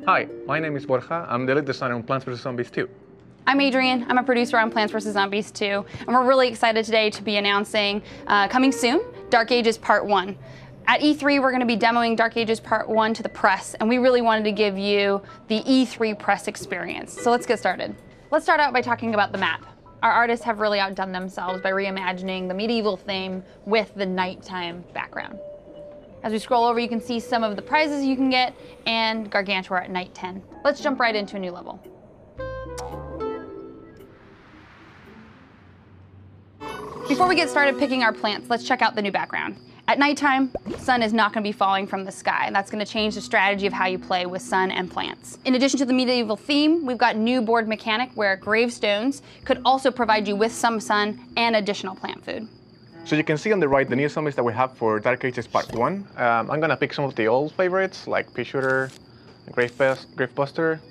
Hi, my name is Borja. I'm the lead designer on Plants vs. Zombies 2. I'm Adrienne. I'm a producer on Plants vs. Zombies 2, and we're really excited today to be announcing, coming soon, Dark Ages Part 1. At E3, we're going to be demoing Dark Ages Part 1 to the press, and we really wanted to give you the E3 press experience. So let's get started. Let's start out by talking about the map. Our artists have really outdone themselves by reimagining the medieval theme with the nighttime background. As we scroll over, you can see some of the prizes you can get, and Gargantua at night 10. Let's jump right into a new level. Before we get started picking our plants, let's check out the new background. At nighttime, sun is not going to be falling from the sky. That's going to change the strategy of how you play with sun and plants. In addition to the medieval theme, we've got new board mechanic where gravestones could also provide you with some sun and additional plant food. So you can see on the right the new zombies that we have for Dark Ages Part 1. I'm going to pick some of the old favorites like Pea Shooter, Gravebuster,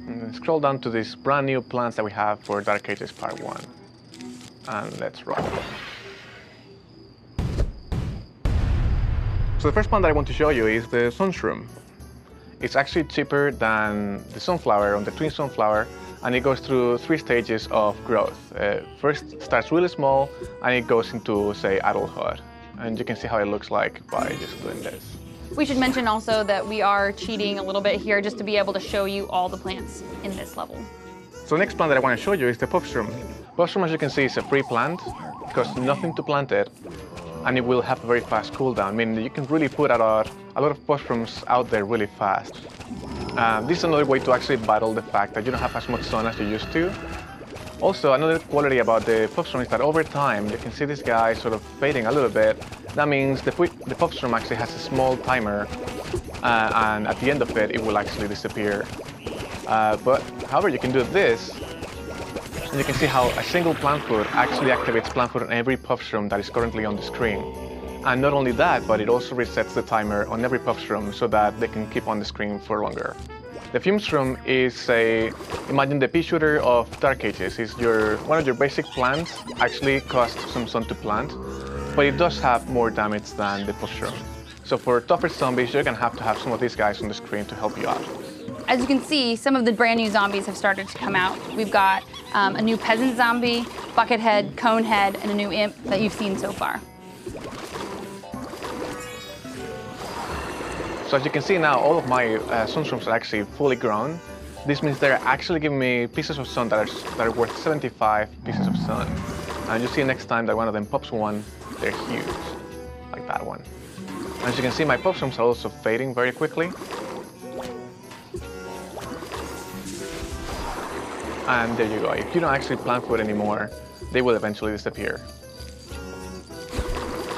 and scroll down to these brand new plants that we have for Dark Ages Part 1. And let's roll. So the first plant that I want to show you is the Sunshroom. It's actually cheaper than the sunflower on the twin sunflower, and it goes through 3 stages of growth. First starts really small, and it goes into, say, adulthood. And you can see how it looks like by just doing this. We should mention also that we are cheating a little bit here just to be able to show you all the plants in this level. So the next plant that I want to show you is the Puffshroom. Puffshroom, as you can see, is a free plant. It costs nothing to plant it, and it will have a very fast cooldown, meaning you can really put out a lot of Puffshrooms out there really fast. This is another way to actually battle the fact that you don't have as much sun as you used to. Also, another quality about the Puffshroom is that over time, you can see this guy sort of fading a little bit. That means the Puffshroom actually has a small timer, and at the end of it, it will actually disappear. But however, you can do this, and you can see how a single plant food actually activates plant food on every Puffshroom that is currently on the screen. And not only that, but it also resets the timer on every Puffshroom so that they can keep on the screen for longer. The Fumeshroom is imagine the Pea Shooter of Dark Ages. It's one of your basic plants, actually costs some sun to plant, but it does have more damage than the Puffshroom. So for tougher zombies, you're going to have some of these guys on the screen to help you out. As you can see, some of the brand new zombies have started to come out. We've got a new peasant zombie, buckethead, conehead, and a new imp that you've seen so far. So as you can see now, all of my Sunshrooms are actually fully grown. This means they're actually giving me pieces of sun that are worth 75 pieces of sun. And you see next time that one of them pops one, they're huge, like that one. As you can see, my Puffshrooms are also fading very quickly. And there you go. If you don't actually plant food anymore, they will eventually disappear.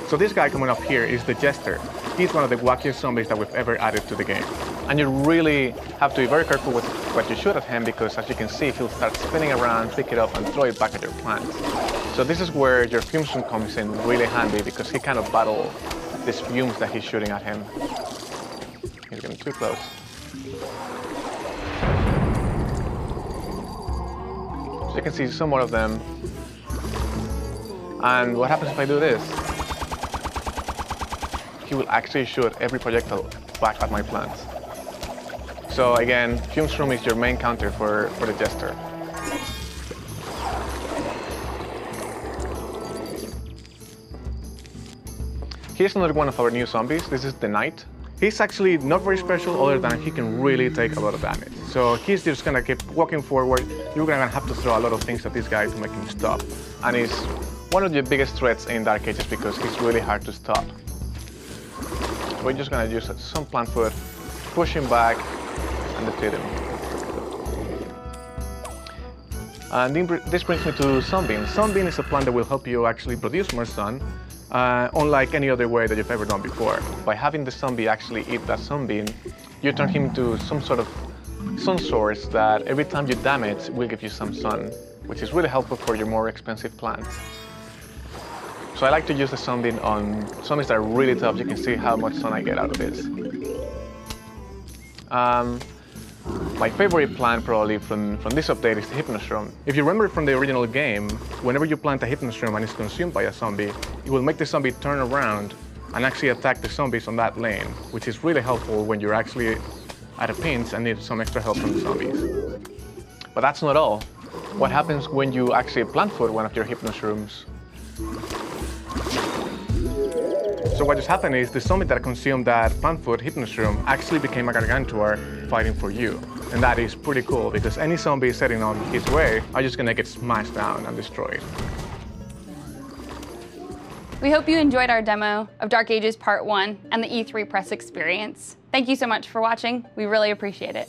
So this guy coming up here is the Jester. He's one of the wackiest zombies that we've ever added to the game. And you really have to be very careful with what you shoot at him because, as you can see, he'll start spinning around, pick it up, and throw it back at your plants. So this is where your Fumeshroom comes in really handy because he kind of battles these fumes that he's shooting at him. He's getting too close. So you can see some more of them. And what happens if I do this? He will actually shoot every projectile back at my plants. So again, Fumeshroom is your main counter for the Jester. Here's another one of our new zombies. This is the Knight. He's actually not very special other than he can really take a lot of damage. So he's just gonna keep walking forward. You're gonna have to throw a lot of things at this guy to make him stop. And he's one of the biggest threats in Dark Ages because he's really hard to stop. We're just gonna use some plant food, push him back, and defeat him. And this brings me to Sunbeam. Sunbeam is a plant that will help you actually produce more sun, unlike any other way that you've ever done before. By having the zombie actually eat that sunbeam, you turn him into some sort of sun source that every time you damage will give you some sun, which is really helpful for your more expensive plants. So I like to use the sunbeam on zombies that are really tough. You can see how much sun I get out of this. My favorite plant probably from this update is the Hypnoshroom. If you remember from the original game, whenever you plant a Hypnoshroom and it's consumed by a zombie, it will make the zombie turn around and actually attack the zombies on that lane, which is really helpful when you're actually at a pinch and need some extra help from the zombies. But that's not all. What happens when you actually plant food one of your hypnoshrooms? So what just happened is the zombie that consumed that plant food hypnoshroom actually became a gargantuar fighting for you. And that is pretty cool because any zombie setting on his way are just gonna get smashed down and destroyed. We hope you enjoyed our demo of Dark Ages Part 1 and the E3 press experience. Thank you so much for watching. We really appreciate it.